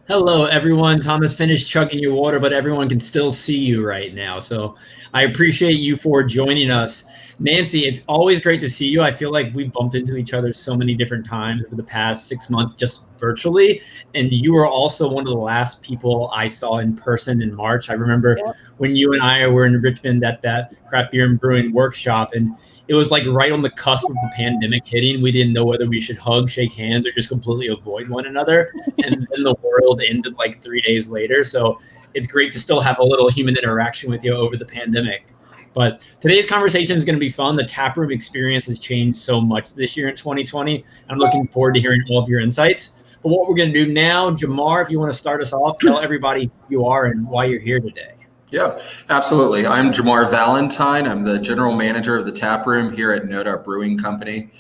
Hello, everyone. Thomas finished chugging your water, but everyone can still see you right now. So I appreciate you for joining us. Nancy, it's always great to see you. I feel like we've bumped into each other so many different times over the past 6 months, just virtually. And you were also one of the last people I saw in person in March. I remember when you and I were in Richmond at that craft beer and brewing workshop, and it was like right on the cusp of the pandemic hitting. We didn't know whether we should hug, shake hands, or just completely avoid one another. And then the world ended like 3 days later. So it's great to still have a little human interaction with you over the pandemic. But today's conversation is going to be fun. The taproom experience has changed so much this year in 2020. I'm looking forward to hearing all of your insights. But what we're going to do now, Jamar, if you want to start us off, tell everybody who you are and why you're here today. Yeah, absolutely. I'm Jamar Valentine. I'm the general manager of the Taproom here at NoDa Brewing Company.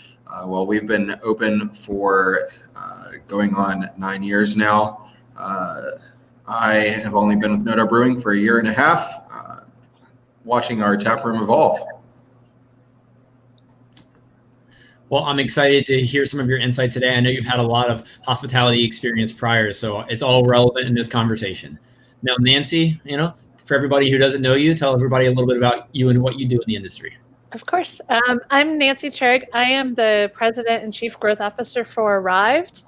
We've been open for going on 9 years now. I have only been with NoDa Brewing for a year and a half, watching our taproom evolve. Well, I'm excited to hear some of your insight today. I know you've had a lot of hospitality experience prior, so it's all relevant in this conversation. Now, Nancy, for everybody who doesn't know you, tell everybody a little bit about you and what you do in the industry. Of course. I'm Nancy Trigg. I am the President and Chief Growth Officer for Arryved.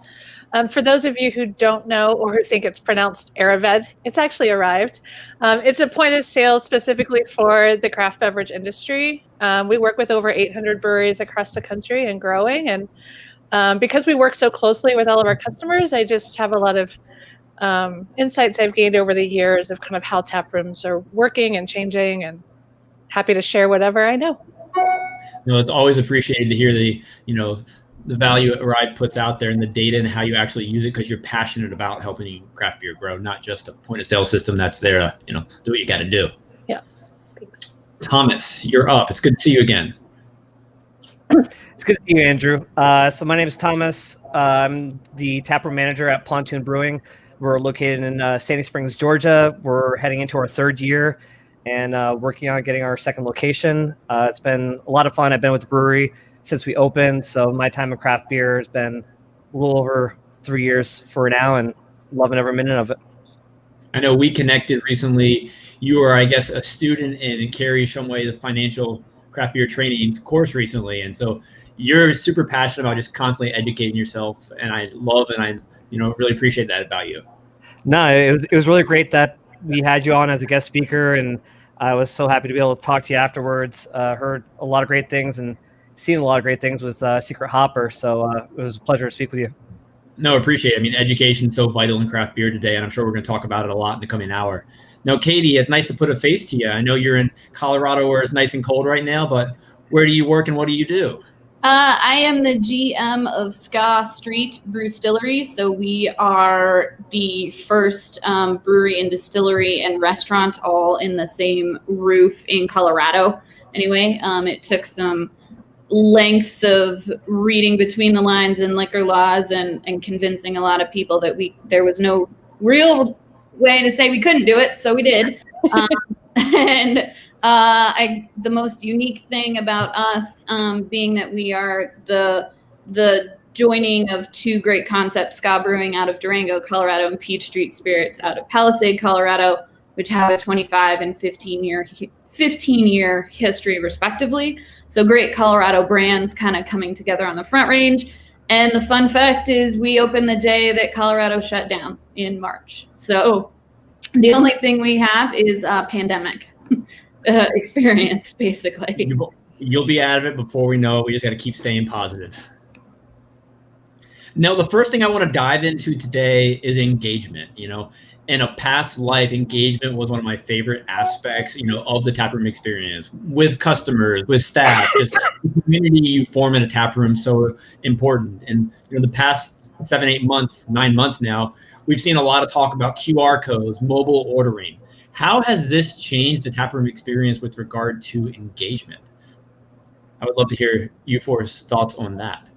For those of you who don't know or who think it's pronounced Arryved, it's actually Arryved. It's a point of sale specifically for the craft beverage industry. We work with over 800 breweries across the country and growing. And because we work so closely with all of our customers, I just have a lot of insights I've gained over the years of kind of how tap rooms are working and changing, and happy to share whatever I know. It's always appreciated to hear the value Arryved puts out there and the data and how you actually use it, because you're passionate about helping craft beer grow, not just a point of sale system that's there to, do what you got to do. Yeah. Thanks. Thomas, you're up. It's good to see you again. It's good to see you, Andrew. So my name is Thomas. I'm the taproom manager at Pontoon Brewing. We're located in Sandy Springs, Georgia. We're heading into our third year and working on getting our second location. It's been a lot of fun. I've been with the brewery since we opened, so my time in craft beer has been a little over 3 years for now, and loving every minute of it. I know we connected recently. You are, I guess, a student in Carrie Shumway, the financial craft beer training course recently, and so you're super passionate about just constantly educating yourself, and I love and I really appreciate that about you. No, it was really great that we had you on as a guest speaker, and I was so happy to be able to talk to you afterwards. Heard a lot of great things and seen a lot of great things with Secret Hopper, so it was a pleasure to speak with you. No, appreciate it. I mean, education is so vital in craft beer today, and I'm sure we're going to talk about it a lot in the coming hour. Now, Katie, it's nice to put a face to you. I know you're in Colorado where it's nice and cold right now, but where do you work and what do you do? I am the GM of Ska Street Brewstillery. So we are the first brewery and distillery and restaurant all in the same roof in Colorado. Anyway, it took some lengths of reading between the lines and liquor laws and convincing a lot of people that there was no real way to say we couldn't do it, so we did. The most unique thing about us being that we are the joining of two great concepts, Ska Brewing out of Durango, Colorado, and Peach Street Spirits out of Palisade, Colorado, which have a 25 and 15-year history respectively. So great Colorado brands kind of coming together on the Front Range. And the fun fact is we opened the day that Colorado shut down in March. So the only thing we have is a pandemic experience, basically. You'll be out of it before we know it. We just got to keep staying positive. Now, the first thing I want to dive into today is engagement. In a past life, engagement was one of my favorite aspects, of the taproom experience with customers, with staff. Just the community you form in a taproom is so important. And the past 7, 9 months now, we've seen a lot of talk about QR codes, mobile ordering. How has this changed the taproom experience with regard to engagement? I would love to hear you four's thoughts on that.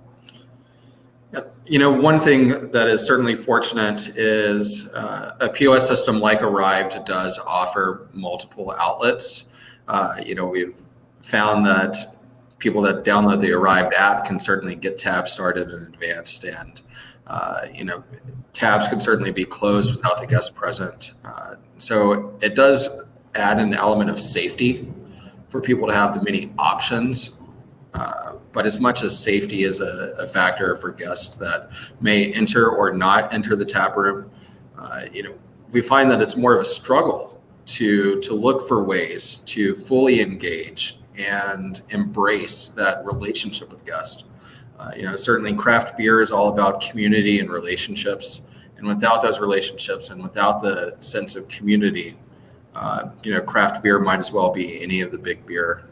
One thing that is certainly fortunate is a POS system like Arryved does offer multiple outlets. We've found that people that download the Arryved app can certainly get tabs started in advance, and tabs can certainly be closed without the guest present. So it does add an element of safety for people to have the many options. But as much as safety is a factor for guests that may enter or not enter the tap room, we find that it's more of a struggle to look for ways to fully engage and embrace that relationship with guests. Certainly craft beer is all about community and relationships. And without those relationships and without the sense of community, craft beer might as well be any of the big beer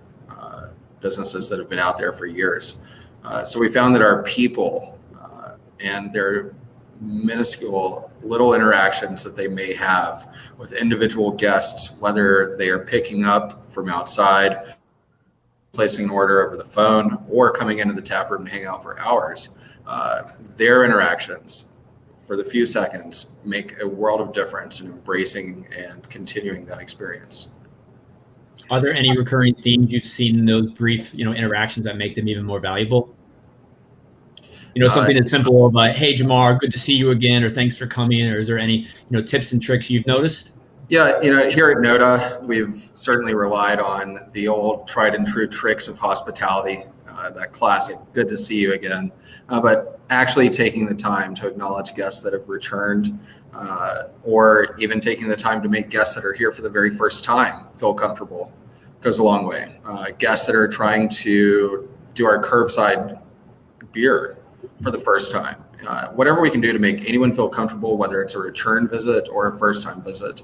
businesses that have been out there for years. So we found that our people and their minuscule little interactions that they may have with individual guests, whether they are picking up from outside, placing an order over the phone, or coming into the tap room to hang out for hours, their interactions for the few seconds make a world of difference in embracing and continuing that experience. Are there any recurring themes you've seen in those brief, interactions that make them even more valuable? Something that's simple of like, hey, Jamar, good to see you again, or thanks for coming, or is there any, tips and tricks you've noticed? Yeah, here at NoDa, we've certainly relied on the old tried and true tricks of hospitality, that classic, good to see you again, but actually taking the time to acknowledge guests that have returned, or even taking the time to make guests that are here for the very first time feel comfortable goes a long way. Guests that are trying to do our curbside beer for the first time. Whatever we can do to make anyone feel comfortable, whether it's a return visit or a first-time visit.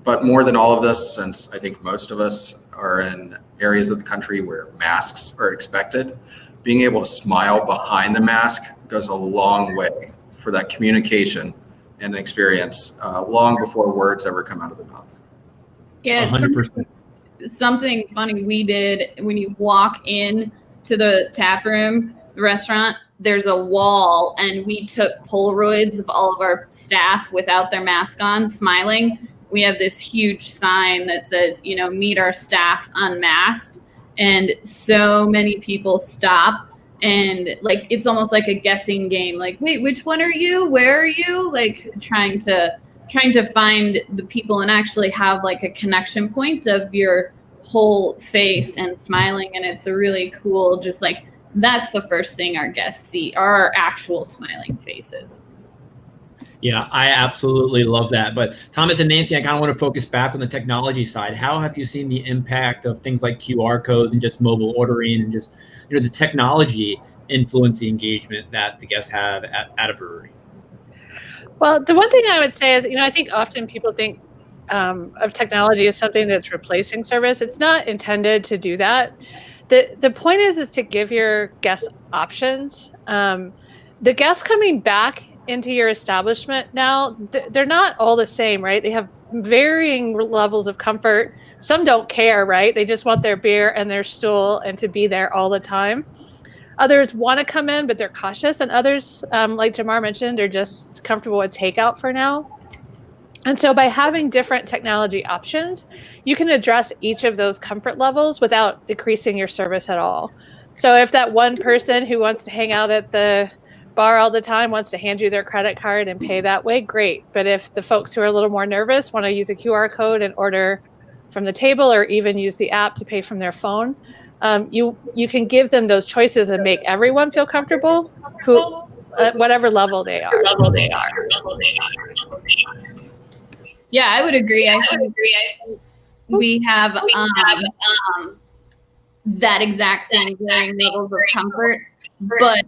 But more than all of this, since I think most of us are in areas of the country where masks are expected, being able to smile behind the mask goes a long way for that communication and experience long before words ever come out of the mouth. Yeah, 100%. Something funny we did when you walk in to the tap room, the restaurant, there's a wall, and we took Polaroids of all of our staff without their mask on, smiling. We have this huge sign that says, meet our staff unmasked. And so many people stop, and it's almost like a guessing game. Like, wait, which one are you? Where are you? Like trying to find the people and actually have a connection point of your whole face and smiling. And it's a really cool, that's the first thing our guests see, are our actual smiling faces. Yeah, I absolutely love that. But Thomas and Nancy, I kind of want to focus back on the technology side. How have you seen the impact of things like QR codes and just mobile ordering and just, the technology influence the engagement that the guests have at a brewery? Well, the one thing I would say is, I think often people think of technology as something that's replacing service. It's not intended to do that. The point is to give your guests options. The guests coming back into your establishment now, they're not all the same, right? They have varying levels of comfort. Some don't care, right? They just want their beer and their stool and to be there all the time. Others want to come in, but they're cautious. And others, like Jamar mentioned, are just comfortable with takeout for now. And so by having different technology options, you can address each of those comfort levels without decreasing your service at all. So if that one person who wants to hang out at the bar all the time wants to hand you their credit card and pay that way, great. But if the folks who are a little more nervous want to use a QR code and order from the table, or even use the app to pay from their phone, you can give them those choices and make everyone feel comfortable, who at whatever level they are. Yeah, I would agree. We have that exact thing, varying levels of comfort, but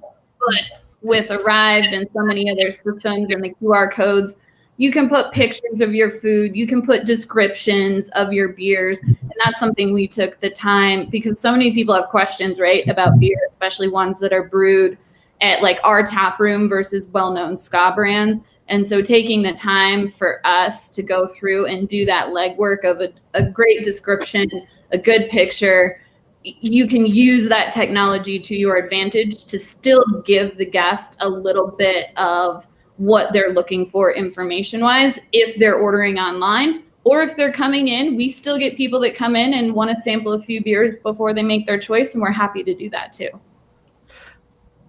with Arryved and so many other systems and the QR codes, you can put pictures of your food, you can put descriptions of your beers, and that's something we took the time, because so many people have questions, right, about beer, especially ones that are brewed at our tap room versus well-known ska brands. And so taking the time for us to go through and do that legwork of a great description, a good picture, you can use that technology to your advantage to still give the guest a little bit of what they're looking for information-wise if they're ordering online, Or if they're coming in, we still get people that come in and want to sample a few beers before they make their choice, and we're happy to do that too.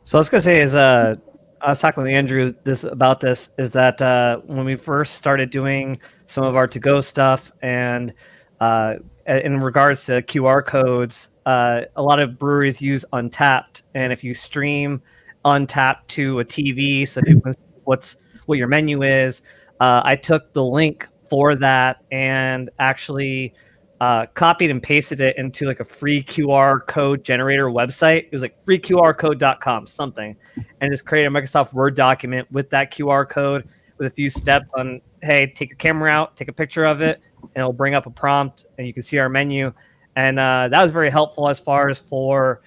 So I was gonna say is I was talking with Andrew about this is that when we first started doing some of our to-go stuff and in regards to QR codes, a lot of breweries use Untapped, and if you stream Untapped to a TV so people can see what your menu is, I took the link for that and actually copied and pasted it into like a free QR code generator website. It was like freeqrcode.com something, and just created a Microsoft Word document with that QR code with a few steps on, hey, take your camera out, take a picture of it, and it'll bring up a prompt and you can see our menu. And that was very helpful as far as for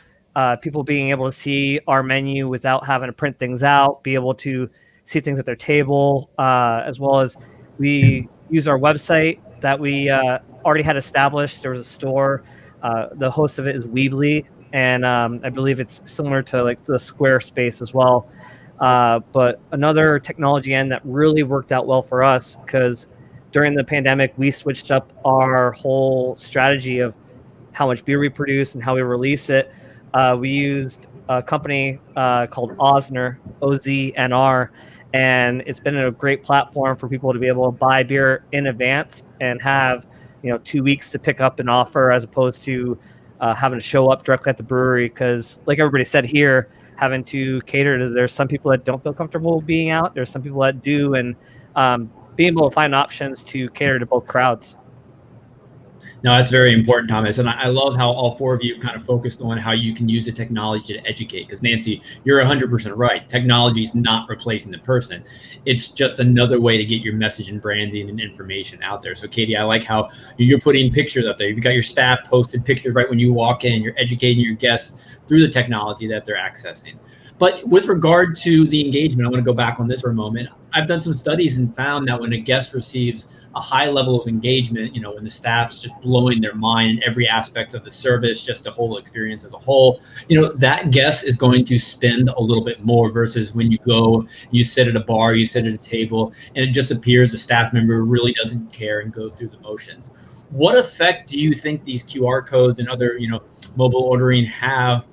people being able to see our menu without having to print things out, be able to see things at their table, as well as we use our website that we already had established. There was a store. The host of it is Weebly, and I believe it's similar to like the Squarespace as well. But another technology end that really worked out well for us, because during the pandemic, we switched up our whole strategy of how much beer we produce and how we release it. We used a company called Osner, OZNR, and it's been a great platform for people to be able to buy beer in advance and have 2 weeks to pick up an offer, as opposed to having to show up directly at the brewery. Because like everybody said here, having to cater to, there's some people that don't feel comfortable being out, there's some people that do, and being able to find options to cater to both crowds. No, that's very important, Thomas. And I love how all four of you kind of focused on how you can use the technology to educate. Because Nancy, you're 100% right. Technology is not replacing the person. It's just another way to get your message and branding and information out there. So Katie, I like how you're putting pictures up there. You've got your staff posted pictures right when you walk in. You're educating your guests through the technology that they're accessing. But with regard to the engagement, I want to go back on this for a moment. I've done some studies and found that when a guest receives a high level of engagement, when the staff's just blowing their mind in every aspect of the service, just the whole experience as a whole, that guest is going to spend a little bit more versus when you go, you sit at a bar, you sit at a table, and it just appears a staff member really doesn't care and goes through the motions. What effect do you think these QR codes and other, mobile ordering have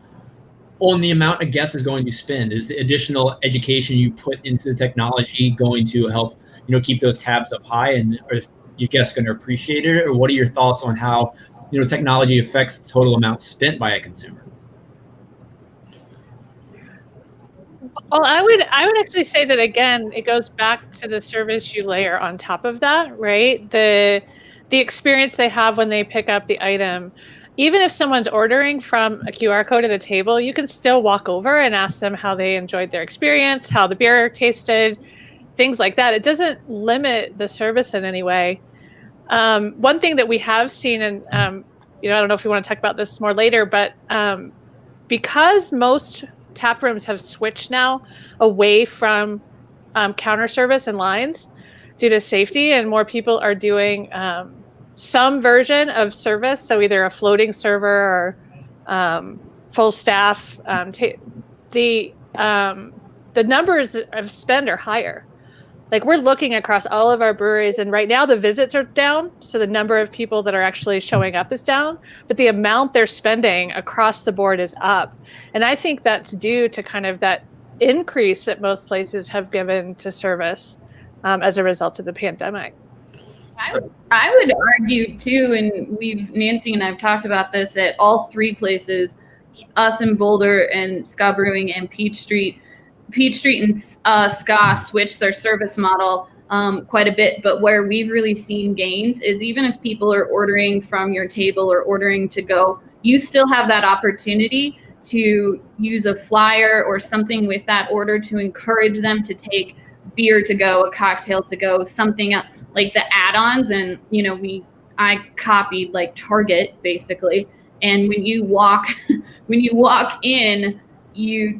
on the amount a guest is going to spend? Is the additional education you put into the technology going to help, keep those tabs up high, and are your guests going to appreciate it? Or what are your thoughts on how, technology affects the total amount spent by a consumer? Well, I would actually say that, again, it goes back to the service you layer on top of that, right? The experience they have when they pick up the item. Even if someone's ordering from a QR code at a table, you can still walk over and ask them how they enjoyed their experience, how the beer tasted, things like that. It doesn't limit the service in any way. One thing that we have seen, and I don't know if we want to talk about this more later, but because most tap rooms have switched now away from counter service and lines due to safety, and more people are doing some version of service, so either a floating server or full staff, the numbers of spend are higher. Like, we're looking across all of our breweries, and right now the visits are down, so the number of people that are actually showing up is down, but the amount they're spending across the board is up. And I think that's due to kind of that increase that most places have given to service as a result of the pandemic. I would argue too, and Nancy and I've talked about this at all three places, us in Boulder and Ska Brewing and Peach Street and Ska switched their service model quite a bit. But where we've really seen gains is even if people are ordering from your table or ordering to go, you still have that opportunity to use a flyer or something with that order to encourage them to take beer to go, a cocktail to go, something else, like the add-ons. And I copied like Target basically, and when you walk in,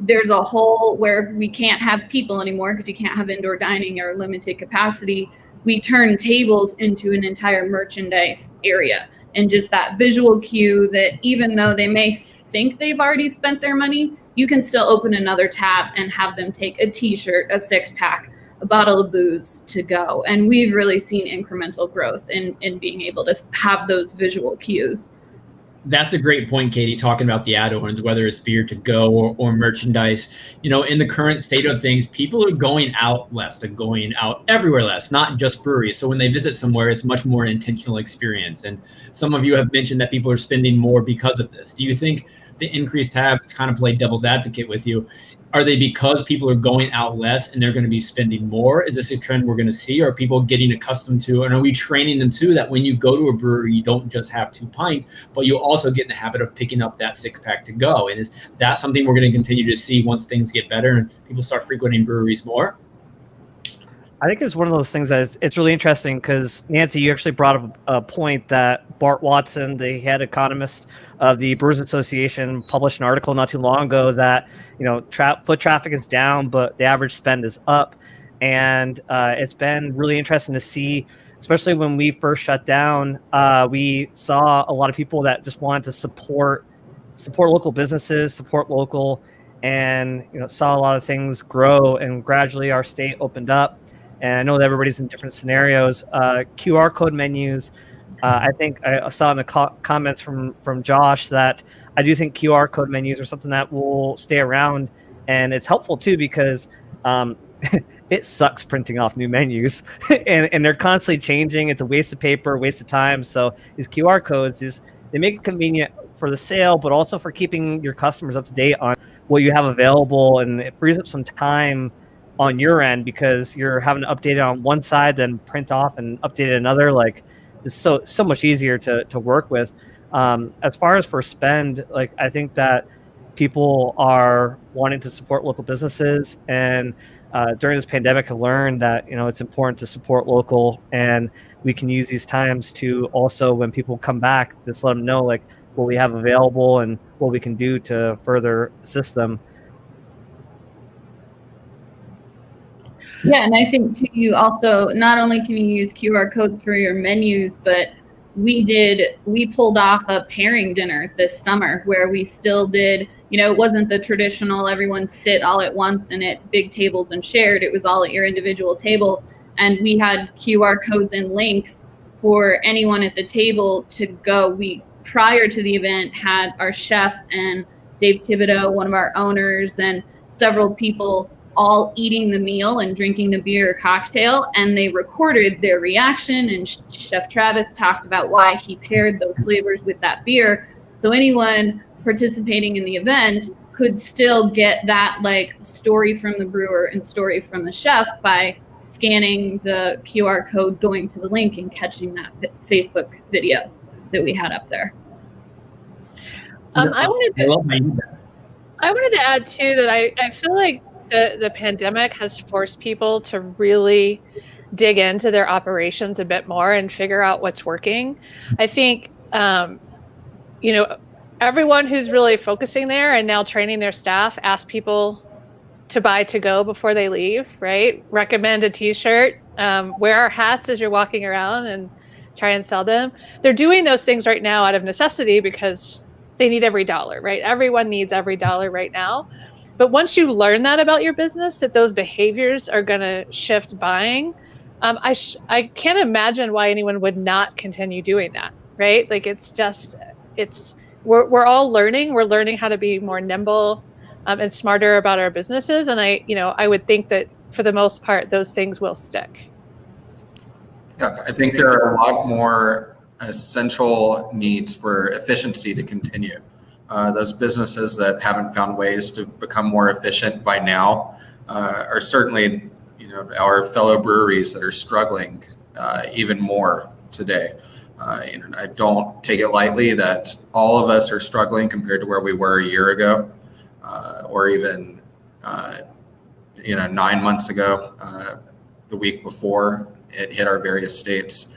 there's a hole where we can't have people anymore because you can't have indoor dining or limited capacity. We turn tables into an entire merchandise area, and just that visual cue that even though they may think they've already spent their money, you can still open another tab and have them take a t-shirt, a 6-pack, a bottle of booze to go. And we've really seen incremental growth in being able to have those visual cues. That's a great point, Katie, talking about the add-ons, whether it's beer to go or merchandise. You know, in the current state of things, people are going out less. They're going out everywhere less, not just breweries. So when they visit somewhere, it's much more an intentional experience. And some of you have mentioned that people are spending more because of this. Do you think the increased tab, to kind of play devil's advocate with you, are they because people are going out less and they're going to be spending more? Is this a trend we're going to see? Or are people getting accustomed to, and are we training them too, that when you go to a brewery, you don't just have 2 pints, but you also get in the habit of picking up that 6-pack to go? And is that something we're going to continue to see once things get better and people start frequenting breweries more? I think it's one of those things that it's really interesting because, Nancy, you actually brought up a point that Bart Watson, the head economist of the Brewers Association, published an article not too long ago that, you know, foot traffic is down, but the average spend is up. And it's been really interesting to see, especially when we first shut down, we saw a lot of people that just wanted to support local businesses, support local, and, you know, saw a lot of things grow, and gradually our state opened up. And I know that everybody's in different scenarios. QR code menus, I think I saw in the comments from Josh that I do think QR code menus are something that will stay around. And it's helpful too because it sucks printing off new menus and they're constantly changing. It's a waste of paper, waste of time. So these QR codes, they make it convenient for the sale, but also for keeping your customers up to date on what you have available. And it frees up some time on your end because you're having to update it on one side, then print off and update it another. Like, it's so much easier to work with. As far as for spend, like, I think that people are wanting to support local businesses, and during this pandemic have learned that, you know, it's important to support local, and we can use these times to also, when people come back, just let them know like what we have available and what we can do to further assist them. Yeah, and I think too, you also, not only can you use QR codes for your menus, but we pulled off a pairing dinner this summer where we still did, you know, it wasn't the traditional everyone sit all at once and at big tables and shared. It was all at your individual table. And we had QR codes and links for anyone at the table to go. We, prior to the event, had our chef and Dave Thibodeau, one of our owners, and several people all eating the meal and drinking the beer or cocktail, and they recorded their reaction, and Chef Travis talked about why he paired those flavors with that beer. So anyone participating in the event could still get that like story from the brewer and story from the chef by scanning the QR code, going to the link, and catching that Facebook video that we had up there. I wanted to add too that I feel like the pandemic has forced people to really dig into their operations a bit more and figure out what's working. I think, you know, everyone who's really focusing there and now training their staff, ask people to buy to go before they leave, right? Recommend a t-shirt, wear our hats as you're walking around and try and sell them. They're doing those things right now out of necessity because they need every dollar, right? Everyone needs every dollar right now. But once you learn that about your business, that those behaviors are going to shift buying, I can't imagine why anyone would not continue doing that, right? Like, we're all learning. We're learning how to be more nimble and smarter about our businesses. And I would think that for the most part, those things will stick. Yeah, I think there are a lot more essential needs for efficiency to continue. Those businesses that haven't found ways to become more efficient by now are certainly, you know, our fellow breweries that are struggling even more today. I don't take it lightly that all of us are struggling compared to where we were a year ago, or even 9 months ago, the week before it hit our various states.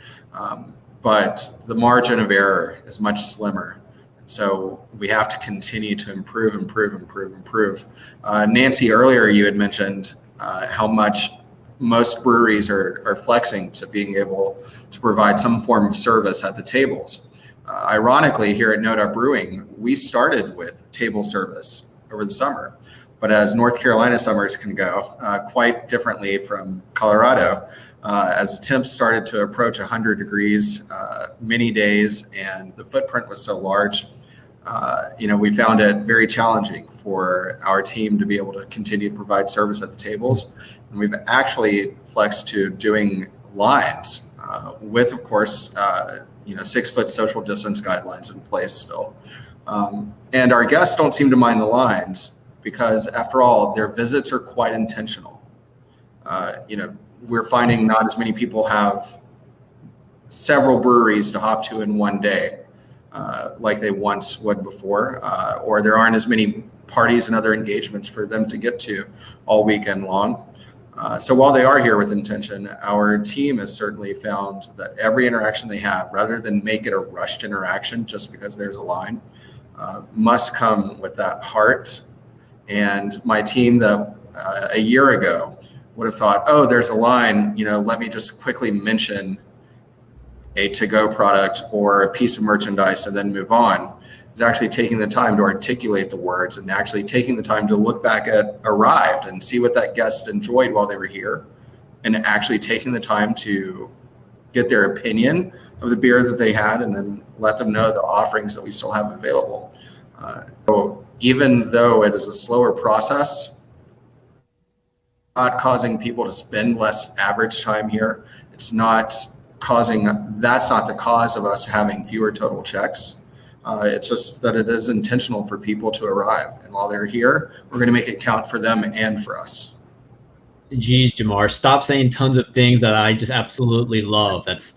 But the margin of error is much slimmer. So we have to continue to improve. Nancy, earlier you had mentioned how much most breweries are flexing to being able to provide some form of service at the tables. Ironically, here at NoDa Brewing, we started with table service over the summer. But as North Carolina summers can go quite differently from Colorado, as temps started to approach 100 degrees many days and the footprint was so large, we found it very challenging for our team to be able to continue to provide service at the tables. And we've actually flexed to doing lines with, of course, 6-foot social distance guidelines in place still. And our guests don't seem to mind the lines because, after all, their visits are quite intentional. We're finding not as many people have several breweries to hop to in one day like they once would before, or there aren't as many parties and other engagements for them to get to all weekend long. So while they are here with intention, our team has certainly found that every interaction they have, rather than make it a rushed interaction just because there's a line, must come with that heart. And my team that a year ago would have thought, oh, there's a line, let me just quickly mention a to-go product or a piece of merchandise and then move on, is actually taking the time to articulate the words and actually taking the time to look back at Arryved and see what that guest enjoyed while they were here, and actually taking the time to get their opinion of the beer that they had and then let them know the offerings that we still have available. So even though it is a slower process, not causing people to spend less average time here. That's not the cause of us having fewer total checks. It's just that it is intentional for people to arrive. And while they're here, we're going to make it count for them and for us. Geez, Jamar, stop saying tons of things that I just absolutely love. That's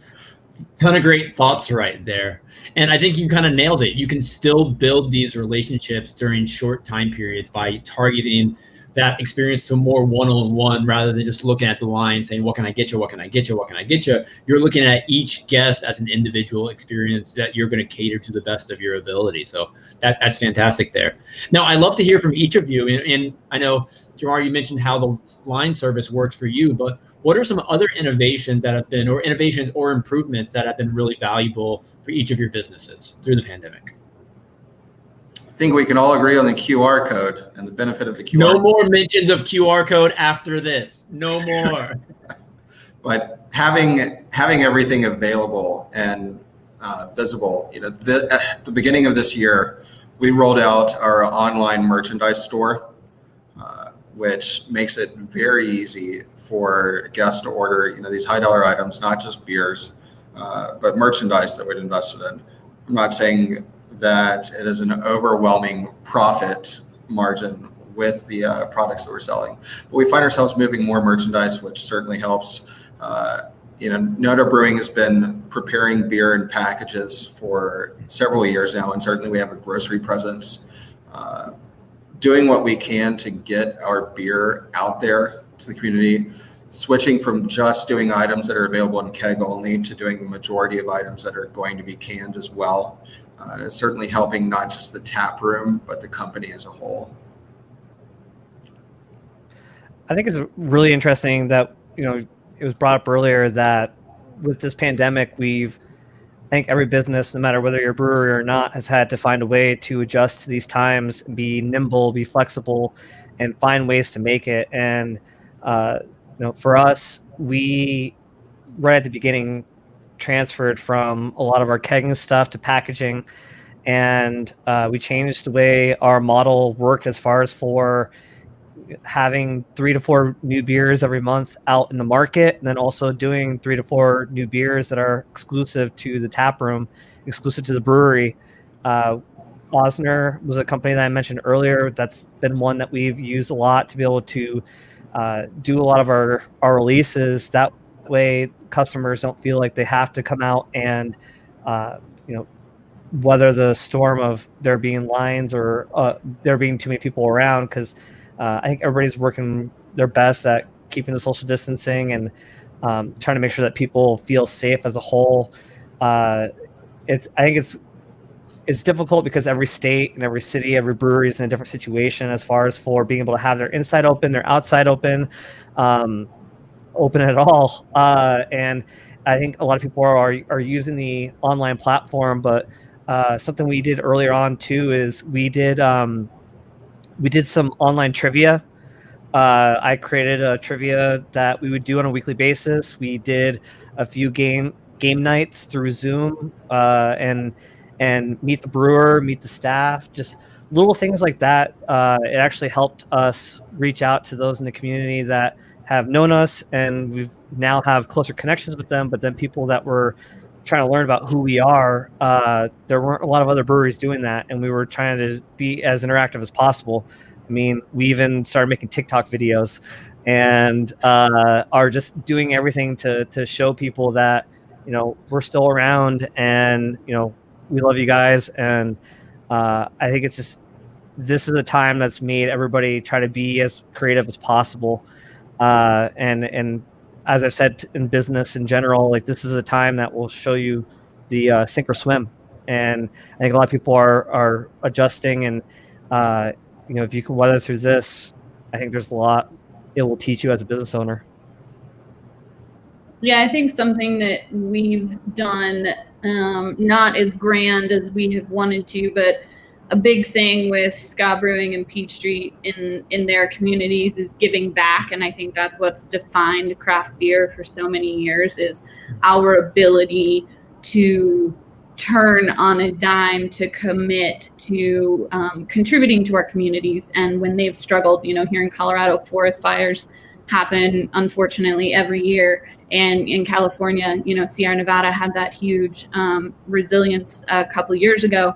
a ton of great thoughts right there. And I think you kind of nailed it. You can still build these relationships during short time periods by targeting that experience to more one-on-one rather than just looking at the line saying, what can I get you? What can I get you? What can I get you? You're looking at each guest as an individual experience that you're going to cater to the best of your ability. So that's fantastic there. Now, I'd love to hear from each of you. And I know, Jamar, you mentioned how the line service works for you, but what are some other innovations that have been, or innovations or improvements that have been really valuable for each of your businesses through the pandemic? I think we can all agree on the QR code and the benefit of the QR No code. more mentions of QR code after this. No more. But having everything available and visible, at the beginning of this year, we rolled out our online merchandise store, which makes it very easy for guests to order, these high dollar items, not just beers, but merchandise that we'd invested in. I'm not saying that it is an overwhelming profit margin with the products that we're selling, but we find ourselves moving more merchandise, which certainly helps. NoDa Brewing has been preparing beer in packages for several years now, and certainly we have a grocery presence. Doing what we can to get our beer out there to the community, switching from just doing items that are available in keg only to doing the majority of items that are going to be canned as well. Certainly helping not just the tap room, but the company as a whole. I think it's really interesting that, it was brought up earlier that with this pandemic, I think every business, no matter whether you're a brewery or not, has had to find a way to adjust to these times, be nimble, be flexible, and find ways to make it. And, for us, we, right at the beginning, transferred from a lot of our kegging stuff to packaging, and we changed the way our model worked as far as for having 3 to 4 new beers every month out in the market, and then also doing 3 to 4 new beers that are exclusive to the tap room, exclusive to the brewery. Osner was a company that I mentioned earlier. That's been one that we've used a lot to be able to do a lot of our releases. That way customers don't feel like they have to come out and weather the storm of there being lines or there being too many people around, because I think everybody's working their best at keeping the social distancing and trying to make sure that people feel safe as a whole. I think it's difficult because every state and every city, every brewery is in a different situation as far as for being able to have their inside open, their outside open at all. And I think a lot of people are using the online platform, but something we did earlier on too is we did we did some online trivia. I created a trivia that we would do on a weekly basis. We did a few game nights through Zoom, and meet the brewer, meet the staff, just little things like that. It actually helped us reach out to those in the community that have known us, and we now have closer connections with them. But then people that were trying to learn about who we are, there weren't a lot of other breweries doing that, and we were trying to be as interactive as possible. I mean, we even started making TikTok videos, and are just doing everything to show people that, you know, we're still around, and, you know, we love you guys. And I think it's just, this is a time that's made everybody try to be as creative as possible. And as I've said in business in general, like, this is a time that will show you the sink or swim. And I think a lot of people are adjusting, and you know, if you can weather through this, I think there's a lot it will teach you as a business owner. Yeah, I think something that we've done, not as grand as we have wanted to, but a big thing with Ska Brewing and Peach Street in their communities is giving back. And I think that's what's defined craft beer for so many years, is our ability to turn on a dime, to commit to contributing to our communities. And when they've struggled, you know, here in Colorado, forest fires happen, unfortunately, every year. And in California, you know, Sierra Nevada had that huge resilience a couple years ago.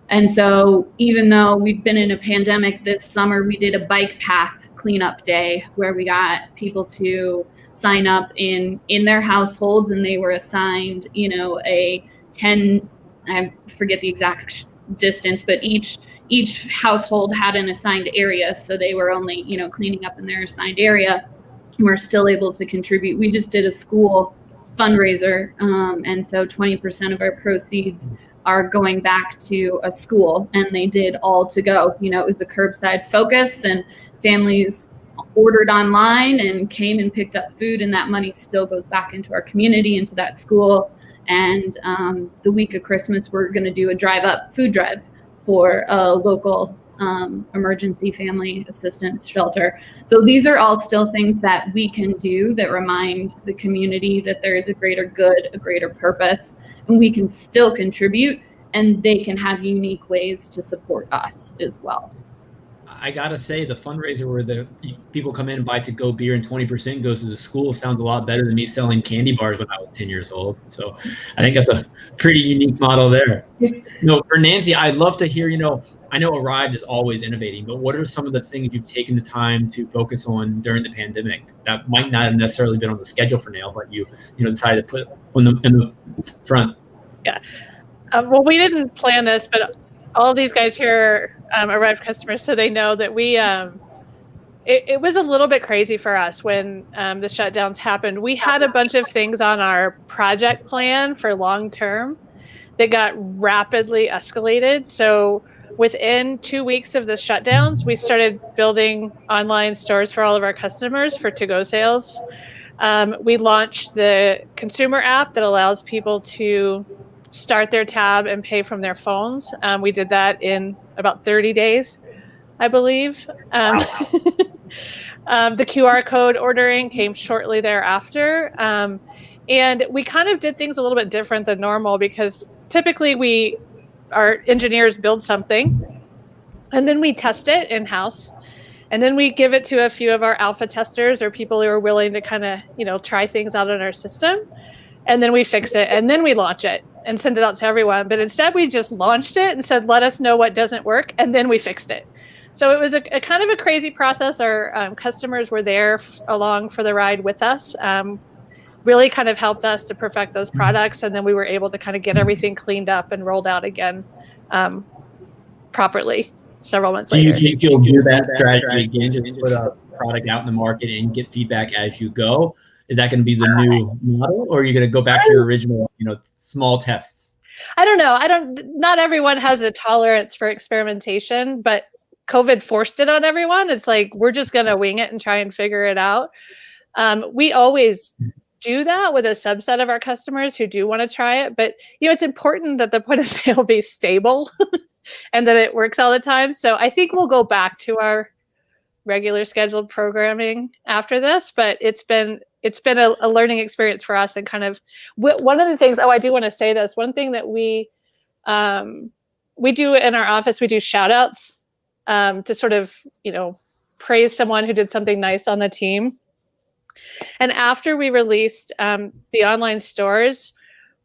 And so even though we've been in a pandemic, this summer we did a bike path cleanup day where we got people to sign up in their households, and they were assigned, you know, a 10, I forget the exact distance, but each household had an assigned area. So they were only, you know, cleaning up in their assigned area. We're still able to contribute. We just did a school fundraiser. And so 20% of our proceeds are going back to a school, and they did all to go. You know, it was a curbside focus, and families ordered online and came and picked up food, and that money still goes back into our community, into that school. And the week of Christmas, we're going to do a food drive for a local emergency family assistance shelter. So these are all still things that we can do that remind the community that there is a greater good, a greater purpose, and we can still contribute, and they can have unique ways to support us as well. I gotta say, the fundraiser where the people come in and buy to-go beer and 20% goes to the school sounds a lot better than me selling candy bars when I was 10 years old. So I think that's a pretty unique model there. No, for Nancy, I'd love to hear, you know, I know Arryved is always innovating, but what are some of the things you've taken the time to focus on during the pandemic that might not have necessarily been on the schedule for Nail, but you decided to put in the front? Yeah. Well, we didn't plan this, but all of these guys here are Arryved customers, so they know that we it was a little bit crazy for us when the shutdowns happened. We had a bunch of things on our project plan for long term that got rapidly escalated. So within 2 weeks of the shutdowns, we started building online stores for all of our customers for to-go sales. We launched the consumer app that allows people to start their tab and pay from their phones. We did that in about 30 days, I believe. The QR code ordering came shortly thereafter. And we kind of did things a little bit different than normal, because typically our engineers build something and then we test it in-house. And then we give it to a few of our alpha testers or people who are willing to kind of, you know, try things out in our system. And then we fix it, and then we launch it and send it out to everyone. But instead, we just launched it and said, let us know what doesn't work, and then we fixed it. So it was a kind of a crazy process. Our customers were there along for the ride with us, really kind of helped us to perfect those products. And then we were able to kind of get everything cleaned up and rolled out again properly several months later. Do you think you'll do that strategy again, just put a product out in the market and get feedback as you go? Is that going to be the new model, or are you going to go back to your original, you know, small tests? I don't know. Not everyone has a tolerance for experimentation, but COVID forced it on everyone. It's like, we're just going to wing it and try and figure it out. We always do that with a subset of our customers who do want to try it, but, you know, it's important that the point of sale be stable. and that it works all the time. So I think we'll go back to our regular scheduled programming after this, but it's been a learning experience for us. And kind of one of the things, I do want to say this, one thing that we do in our office, we do shout outs to sort of, praise someone who did something nice on the team. And after we released the online stores,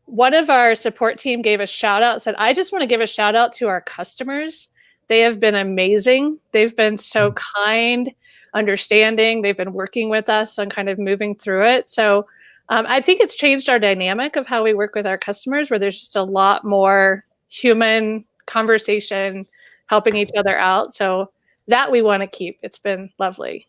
one of our support team gave a shout out, said, I just want to give a shout out to our customers. They have been amazing. They've been so kind, understanding. They've been working with us on kind of moving through it. So I think it's changed our dynamic of how we work with our customers, where there's just a lot more human conversation, helping each other out. So that we want to keep. It's been lovely.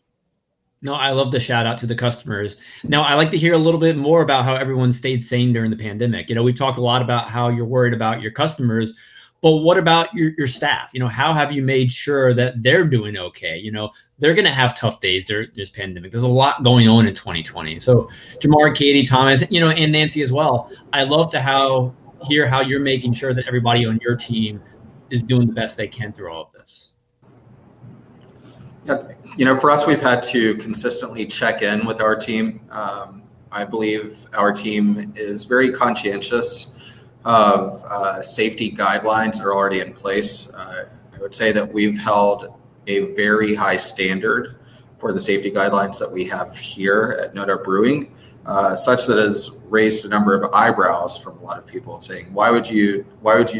No, I love the shout out to the customers. Now, I like to hear a little bit more about how everyone stayed sane during the pandemic. We've talked a lot about how you're worried about your customers, but what about your staff? How have you made sure that they're doing okay? They're going to have tough days during this pandemic. There's a lot going on in 2020. So Jamar, Katie, Thomas, and Nancy as well. I love to hear how you're making sure that everybody on your team is doing the best they can through all of this. Yeah, for us, we've had to consistently check in with our team. I believe our team is very conscientious of safety guidelines that are already in place. I would say that we've held a very high standard for the safety guidelines that we have here at NoDa Brewing, such that has raised a number of eyebrows from a lot of people saying, why would you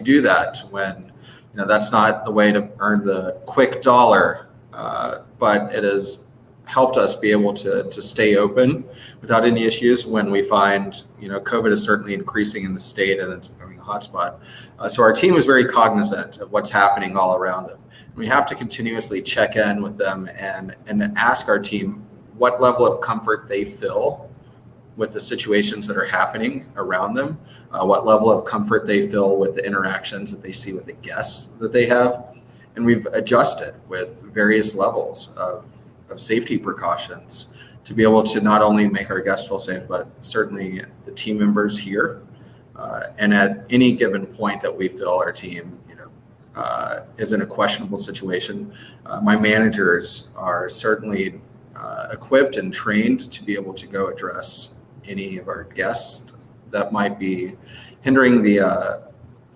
do that when that's not the way to earn the quick dollar? But it has helped us be able to stay open without any issues when we find, COVID is certainly increasing in the state and it's becoming a hotspot. So our team is very cognizant of what's happening all around them. We have to continuously check in with them and ask our team what level of comfort they feel with the situations that are happening around them, what level of comfort they feel with the interactions that they see with the guests that they have. And we've adjusted with various levels of safety precautions to be able to not only make our guests feel safe, but certainly the team members here. And at any given point that we feel our team, is in a questionable situation, my managers are certainly equipped and trained to be able to go address any of our guests that might be hindering the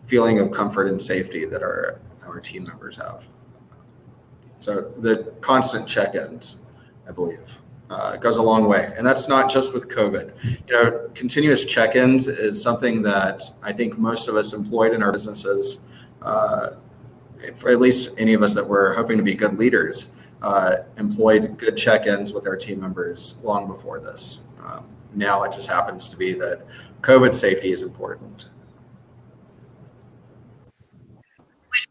feeling of comfort and safety that our team members have. So the constant check-ins, I believe, goes a long way. And that's not just with COVID. Continuous check-ins is something that I think most of us employed in our businesses, for at least any of us that were hoping to be good leaders, employed good check-ins with our team members long before this. Now it just happens to be that COVID safety is important.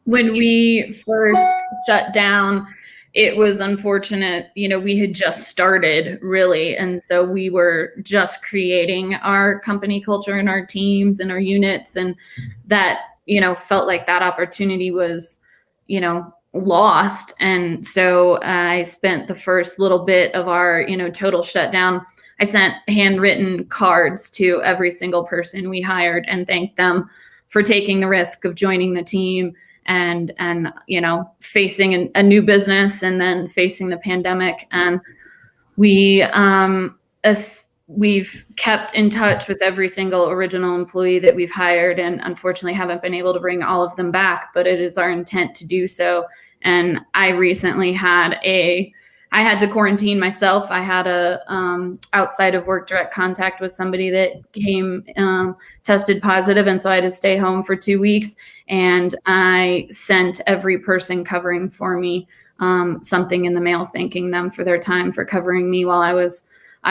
When we first shut down, it was unfortunate. We had just started really. And so we were just creating our company culture and our teams and our units. And that, felt like that opportunity was, lost. And so I spent the first little bit of our, total shutdown. I sent handwritten cards to every single person we hired and thanked them for taking the risk of joining the team and facing a new business and then facing the pandemic. And we've kept in touch with every single original employee that we've hired, and unfortunately haven't been able to bring all of them back, but it is our intent to do so. And I recently had I had to quarantine myself. I had a outside of work direct contact with somebody that came tested positive, and so I had to stay home for 2 weeks. And I sent every person covering for me something in the mail, thanking them for their time for covering me while I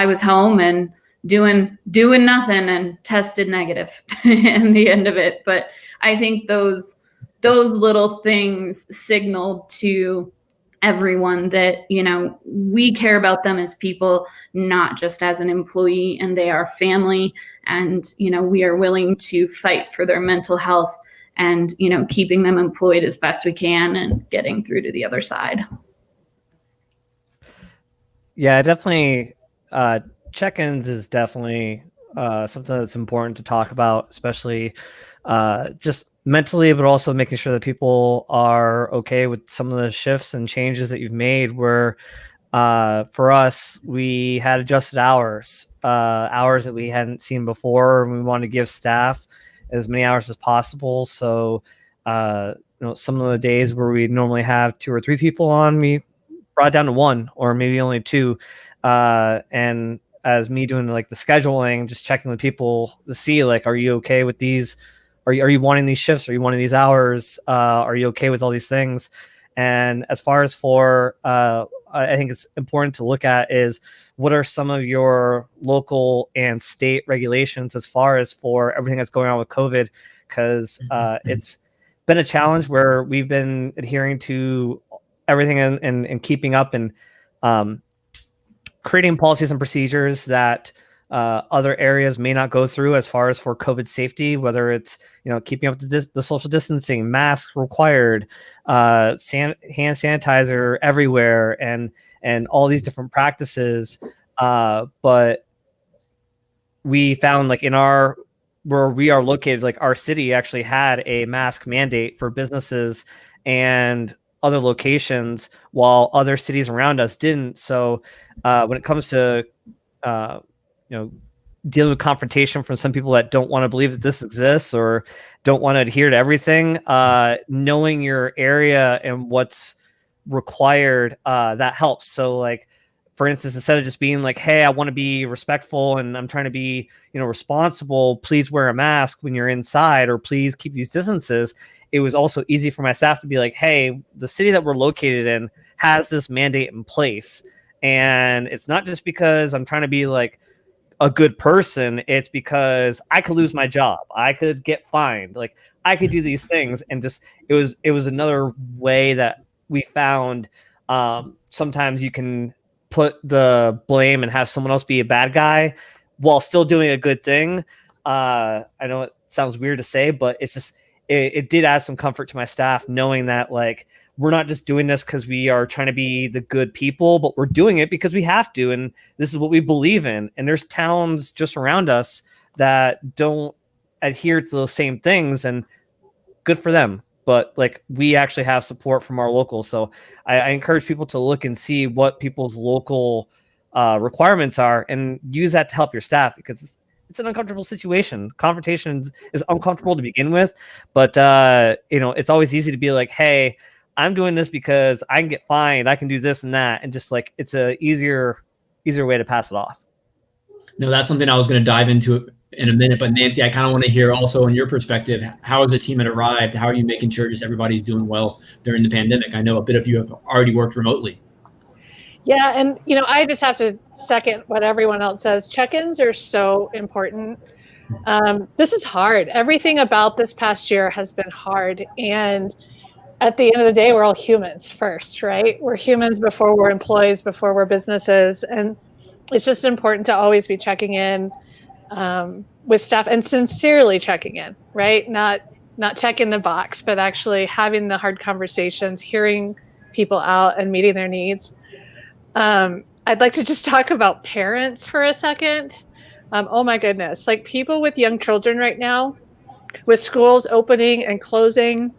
was home and doing nothing, and tested negative in the end of it. But I think those little things signaled to everyone that, we care about them as people, not just as an employee, and they are family. And, we are willing to fight for their mental health and, keeping them employed as best we can and getting through to the other side. Yeah, definitely. Check-ins is definitely something that's important to talk about, especially just mentally, but also making sure that people are okay with some of the shifts and changes that you've made. Where for us, we had adjusted hours that we hadn't seen before, and we wanted to give staff as many hours as possible. So some of the days where we normally have 2 or 3 people on, we brought it down to 1 or maybe only 2. And as me doing like the scheduling, just checking with people to see like, are you okay with these? Are you wanting these shifts? Are you wanting these hours? Are you okay with all these things? And as far as for, I think it's important to look at is what are some of your local and state regulations as far as for everything that's going on with COVID? Because it's been a challenge where we've been adhering to everything and keeping up and creating policies and procedures that other areas may not go through as far as for COVID safety, whether it's keeping up the social distancing, masks required, hand sanitizer everywhere, and all these different practices. But we found like where we are located, like our city actually had a mask mandate for businesses and other locations, while other cities around us didn't. So when it comes to dealing with confrontation from some people that don't want to believe that this exists or don't want to adhere to everything, knowing your area and what's required, that helps. So like, for instance, instead of just being like, hey, I want to be respectful and I'm trying to be, responsible, please wear a mask when you're inside, or please keep these distances. It was also easy for my staff to be like, hey, the city that we're located in has this mandate in place. And it's not just because I'm trying to be like a good person. It's because I could lose my job. I could get fined. Like I could do these things. And just, it was another way that we found, sometimes you can put the blame and have someone else be a bad guy while still doing a good thing. I know it sounds weird to say, but it's just, it did add some comfort to my staff knowing that like, we're not just doing this because we are trying to be the good people, but we're doing it because we have to. And this is what we believe in. And there's towns just around us that don't adhere to those same things, and good for them. But like, we actually have support from our locals. So I encourage people to look and see what people's local requirements are and use that to help your staff, because it's an uncomfortable situation. Confrontation is uncomfortable to begin with, but it's always easy to be like, hey, I'm doing this because I can get fined. I can do this and that. And just like, it's a easier way to pass it off. No, that's something I was going to dive into in a minute. But Nancy, I kind of want to hear also in your perspective, how is the team at Arryved? How are you making sure just everybody's doing well during the pandemic? I know a bit of you have already worked remotely. Yeah. And, I just have to second what everyone else says. Check-ins are so important. This is hard. Everything about this past year has been hard. And at the end of the day, we're all humans first, right? We're humans before we're employees, before we're businesses. And it's just important to always be checking in with staff and sincerely checking in, right? Not checking the box, but actually having the hard conversations, hearing people out and meeting their needs. I'd like to just talk about parents for a second. Oh my goodness, like people with young children right now, with schools opening and closing,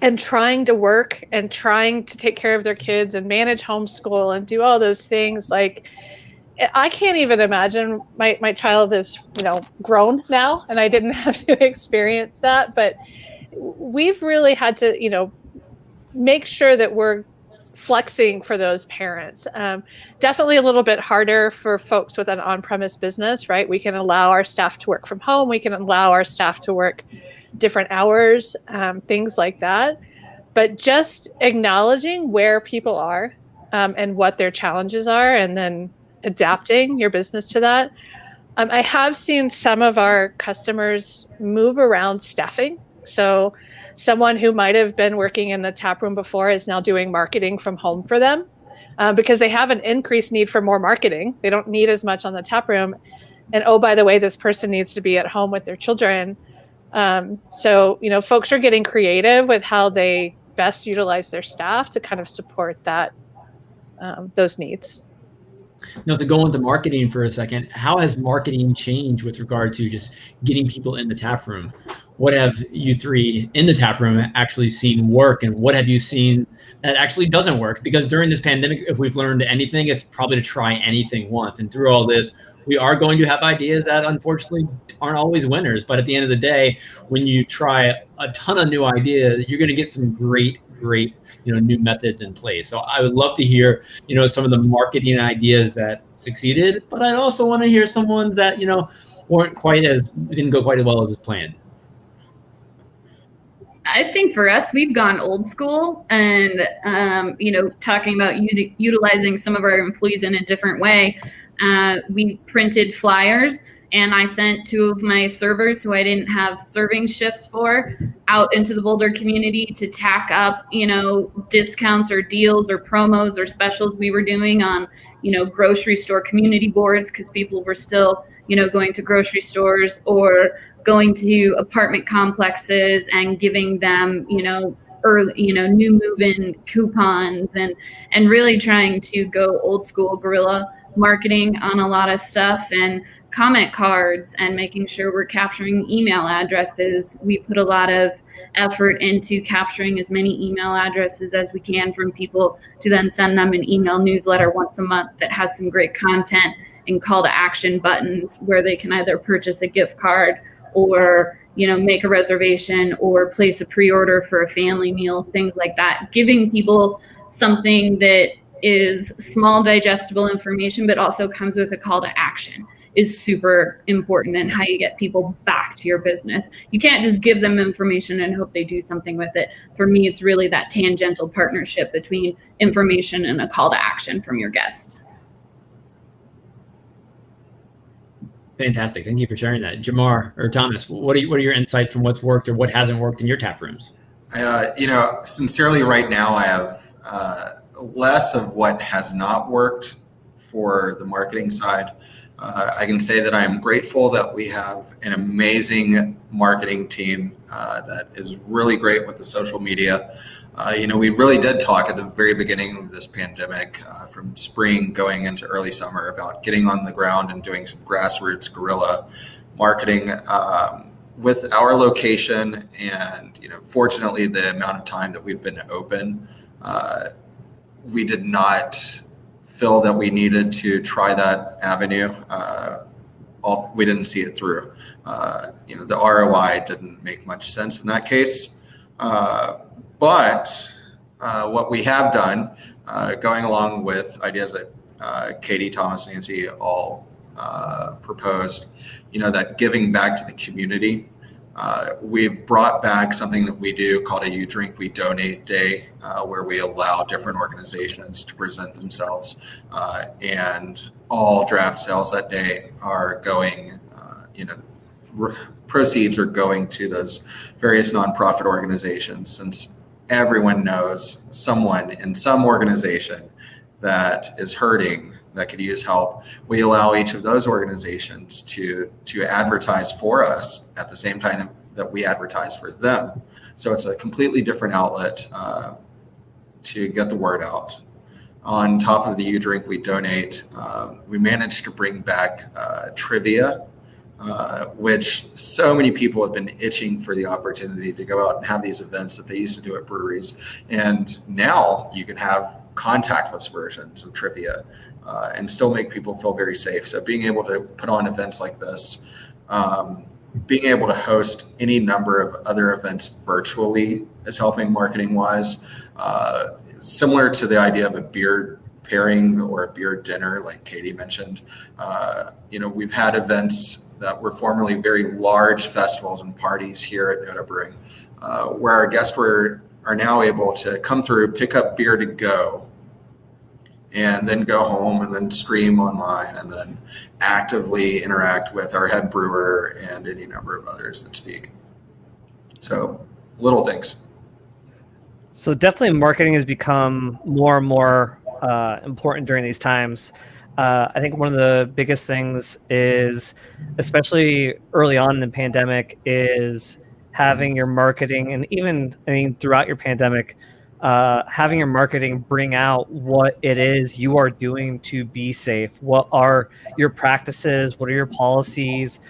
and trying to work and trying to take care of their kids and manage homeschool and do all those things. Like, I can't even imagine. My child is, grown now, and I didn't have to experience that. But we've really had to, make sure that we're flexing for those parents. Definitely a little bit harder for folks with an on-premise business, right? We can allow our staff to work from home. We can allow our staff to work different hours, things like that. But just acknowledging where people are and what their challenges are, and then adapting your business to that. I have seen some of our customers move around staffing. So someone who might have been working in the taproom before is now doing marketing from home for them because they have an increased need for more marketing. They don't need as much on the taproom. And oh, by the way, this person needs to be at home with their children. So, folks are getting creative with how they best utilize their staff to kind of support that, those needs. Now, to go into marketing for a second, how has marketing changed with regard to just getting people in the tap room? what have you three in the tap room actually seen work, and what have you seen that actually doesn't work? Because during this pandemic, if we've learned anything, it's probably to try anything once. And through all this, we are going to have ideas that unfortunately aren't always winners. But at the end of the day, when you try a ton of new ideas, you're going to get some great, new methods in place. So I would love to hear, some of the marketing ideas that succeeded, but I'd also want to hear some ones that, didn't go quite as well as planned. I think for us, we've gone old school and, talking about utilizing some of our employees in a different way. We printed flyers, and I sent 2 of my servers who I didn't have serving shifts for out into the Boulder community to tack up, discounts or deals or promos or specials we were doing on, grocery store community boards, because people were still, going to grocery stores or going to apartment complexes and giving them, early, new move-in coupons and really trying to go old school guerrilla marketing on a lot of stuff, and comment cards, and making sure we're capturing email addresses. We put a lot of effort into capturing as many email addresses as we can from people to then send them an email newsletter once a month that has some great content and call to action buttons where they can either purchase a gift card or, make a reservation or place a pre-order for a family meal, things like that. Giving people something that is small, digestible information, but also comes with a call to action is super important, and how you get people back to your business. You can't just give them information and hope they do something with it. For me, it's really that tangential partnership between information and a call to action from your guest. Fantastic. Thank you for sharing that. Jamar or Thomas, what are your insights from what's worked or what hasn't worked in your tap rooms? Sincerely right now, I have less of what has not worked for the marketing side. I can say that I am grateful that we have an amazing marketing team that is really great with the social media. We really did talk at the very beginning of this pandemic, from spring going into early summer, about getting on the ground and doing some grassroots guerrilla marketing with our location. And, fortunately, the amount of time that we've been open, we did not feel that we needed to try that avenue. We didn't see it through. The ROI didn't make much sense in that case. But what we have done, going along with ideas that Katie, Thomas, Nancy all proposed, that giving back to the community. We've brought back something that we do called a You Drink, We Donate Day, where we allow different organizations to present themselves, and all draft sales that day are going, proceeds are going to those various nonprofit organizations, since everyone knows someone in some organization that is hurting that could use help. We allow each of those organizations to advertise for us at the same time that we advertise for them. So it's a completely different outlet to get the word out. On top of the You Drink, We Donate, we managed to bring back trivia, which so many people have been itching for the opportunity to go out and have these events that they used to do at breweries. And now you can have contactless versions of trivia and still make people feel very safe. So being able to put on events like this, being able to host any number of other events virtually is helping marketing wise. Similar to the idea of a beer pairing or a beer dinner, like Katie mentioned, we've had events that were formerly very large festivals and parties here at NoDa Brewing, where our guests are now able to come through, pick up beer to go, and then go home and then stream online and then actively interact with our head brewer and any number of others that speak. So little things. So definitely marketing has become more and more important during these times. I think one of the biggest things is, especially early on in the pandemic, is having your marketing, and even throughout your pandemic, having your marketing bring out what it is you are doing to be safe. What are your practices? What are your policies?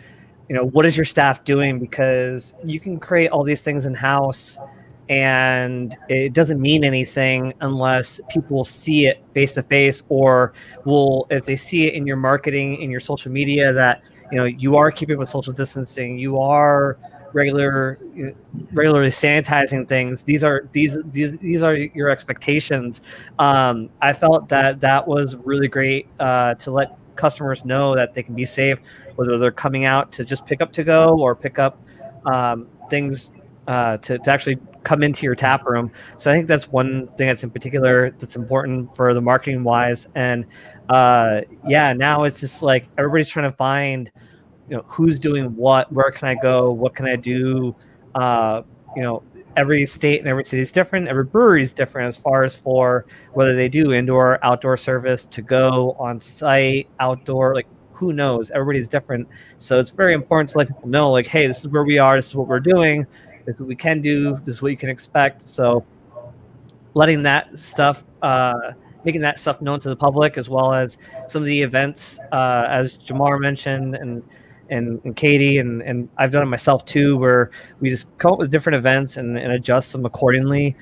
what is your staff doing? Because you can create all these things in-house and it doesn't mean anything unless people will see it face to face, or if they see it in your marketing, in your social media, that you are keeping with social distancing, you are regularly sanitizing things. These are your expectations. I felt that was really great to let customers know that they can be safe, whether they're coming out to just pick up to go or pick up things to actually come into your tap room. So I think that's one thing that's in particular that's important for the marketing wise. And now it's just like everybody's trying to find who's doing what, where can I go, what can I do. Every state and every city is different, every brewery is different as far as for whether they do indoor, outdoor service, to go, on site, outdoor, like who knows, everybody's different. So it's very important to let people know, like, hey, this is where we are, this is what we're doing, this is what we can do, this is what you can expect. So letting that stuff, making that stuff known to the public, as well as some of the events, as Jamar mentioned, and Katie, and I've done it myself too, where we just come up with different events and adjust them accordingly.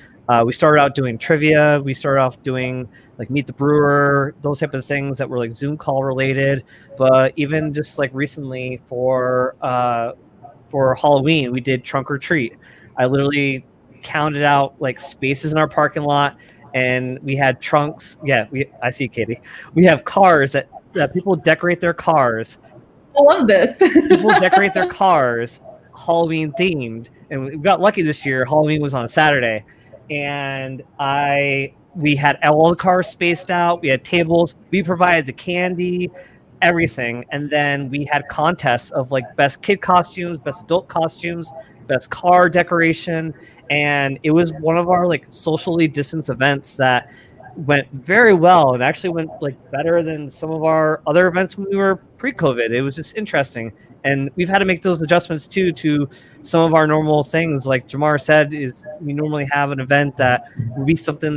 We started out doing trivia. We started off doing like Meet the Brewer, those type of things that were like Zoom call related. But even just like recently for Halloween, we did Trunk or Treat. I literally counted out like spaces in our parking lot, and we had trunks. Yeah, I see Katie. We have cars that people decorate their cars. I love this. People decorate their cars Halloween themed, and we got lucky this year. Halloween was on a Saturday, and we had all the cars spaced out. We had tables. We provided the candy, everything, and then we had contests of like best kid costumes, best adult costumes, best car decoration, and it was one of our like socially distanced events that went very well, and actually went like better than some of our other events when we were pre-COVID. It was just interesting, and we've had to make those adjustments too to some of our normal things. Like Jamar said, is we normally have an event that would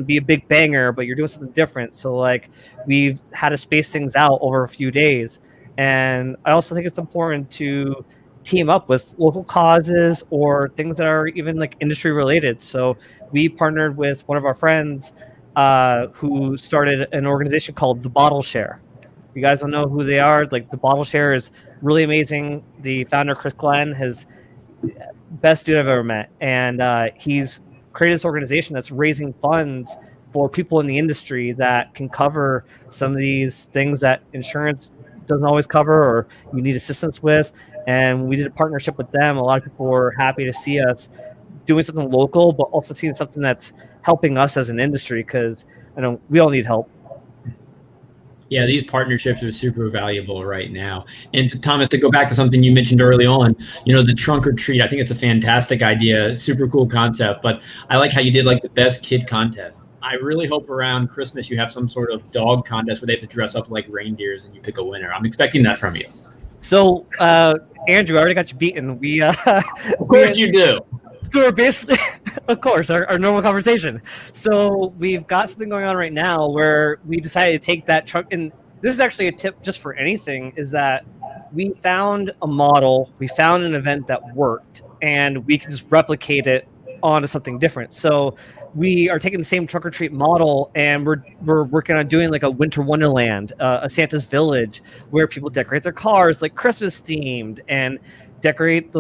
be a big banger, but you're doing something different. So like we've had to space things out over a few days, and I also think it's important to team up with local causes or things that are even like industry related. So we partnered with one of our friends who started an organization called The Bottle Share. If you guys don't know who they are, like The Bottle Share is really amazing. The founder, Chris Glenn, has best dude I've ever met. And he's created this organization that's raising funds for people in the industry that can cover some of these things that insurance doesn't always cover or you need assistance with. And we did a partnership with them. A lot of people were happy to see us doing something local, but also seeing something that's helping us as an industry, because I know we all need help. Yeah, these partnerships are super valuable right now. And Thomas, to go back to something you mentioned early on, the Trunk or Treat, I think it's a fantastic idea, super cool concept, but I like how you did like the best kid contest. I really hope around Christmas you have some sort of dog contest where they have to dress up like reindeers and you pick a winner. I'm expecting that from you. So, Andrew, I already got you beaten. Of course you do. So we're basically, of course, our normal conversation. So we've got something going on right now where we decided to take that trunk. And this is actually a tip just for anything, is that we found a model, we found an event that worked, and we can just replicate it onto something different. So we are taking the same Trunk or Treat model, and we're working on doing like a Winter Wonderland, a Santa's Village, where people decorate their cars like Christmas themed and decorate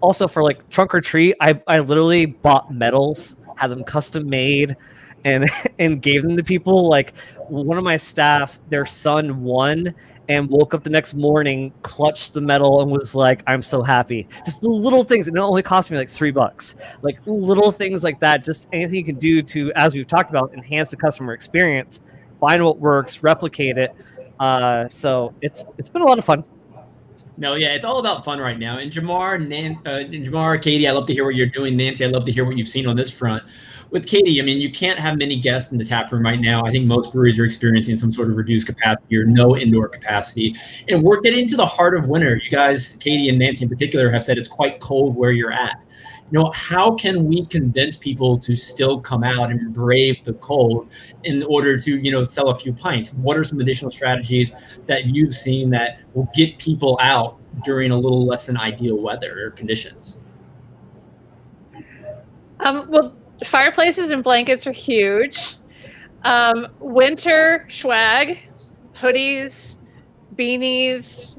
also for like Trunk or Treat, I literally bought medals, had them custom made, and gave them to people. Like one of my staff, their son won and woke up the next morning, clutched the medal, and was like, "I'm so happy." Just the little things, and it only cost me like $3. Like little things like that. Just anything you can do to, as we've talked about, enhance the customer experience, find what works, replicate it. So it's been a lot of fun. No, yeah, it's all about fun right now. And Jamar, Katie, I love to hear what you're doing. Nancy, I love to hear what you've seen on this front. With Katie, I mean, you can't have many guests in the tap room right now. I think most breweries are experiencing some sort of reduced capacity or no indoor capacity. And we're getting to the heart of winter. You guys, Katie and Nancy in particular, have said it's quite cold where you're at. How can we convince people to still come out and brave the cold in order to, sell a few pints? What are some additional strategies that you've seen that will get people out during a little less than ideal weather or conditions? Well, fireplaces and blankets are huge. Winter swag, hoodies, beanies,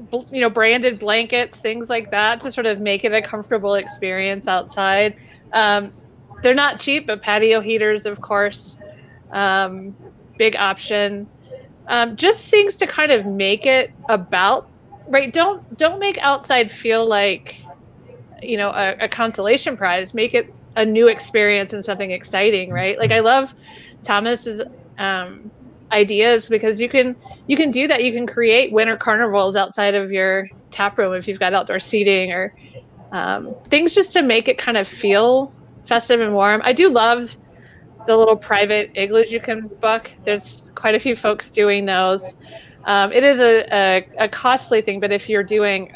branded blankets, things like that to sort of make it a comfortable experience outside. They're not cheap, but patio heaters, of course, big option. Just things to kind of make it about, right? Don't make outside feel like, a consolation prize. Make it a new experience and something exciting, right? Like I love Thomas's ideas because you can do that. You can create winter carnivals outside of your tap room if you've got outdoor seating or things just to make it kind of feel festive and warm. I do love the little private igloos you can book. There's quite a few folks doing those. It is a costly thing, but if you're doing